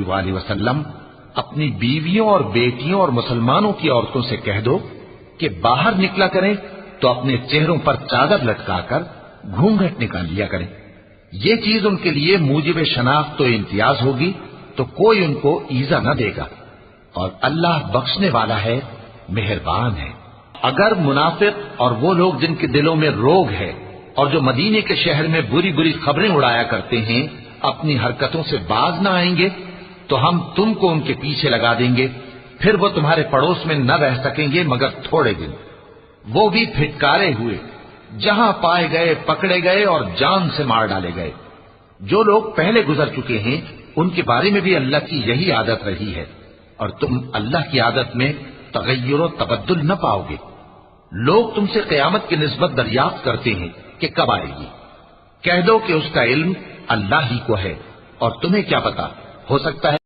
وآلہ وسلم اپنی بیویوں اور بیٹیوں اور مسلمانوں کی عورتوں سے کہہ دو کہ باہر نکلا کریں تو اپنے چہروں پر چادر لٹکا کر گھونگھٹ نکال لیا کریں. یہ چیز ان کے لیے موجب شناخت و امتیاز ہوگی تو کوئی ان کو ایذا نہ دے گا، اور اللہ بخشنے والا ہے، مہربان ہے. اگر منافق اور وہ لوگ جن کے دلوں میں روگ ہے اور جو مدینے کے شہر میں بری بری خبریں اڑایا کرتے ہیں اپنی حرکتوں سے باز نہ آئیں گے تو ہم تم کو ان کے پیچھے لگا دیں گے، پھر وہ تمہارے پڑوس میں نہ رہ سکیں گے مگر تھوڑے دن، وہ بھی پھٹکارے ہوئے، جہاں پائے گئے پکڑے گئے اور جان سے مار ڈالے گئے. جو لوگ پہلے گزر چکے ہیں ان کے بارے میں بھی اللہ کی یہی عادت رہی ہے، اور تم اللہ کی عادت میں تغیر و تبدل نہ پاؤ گے. لوگ تم سے قیامت کی نسبت دریافت کرتے ہیں کہ کب آئے گی. کہہ دو کہ اس کا علم اللہ ہی کو ہے، اور تمہیں کیا پتا، ہو سکتا ہے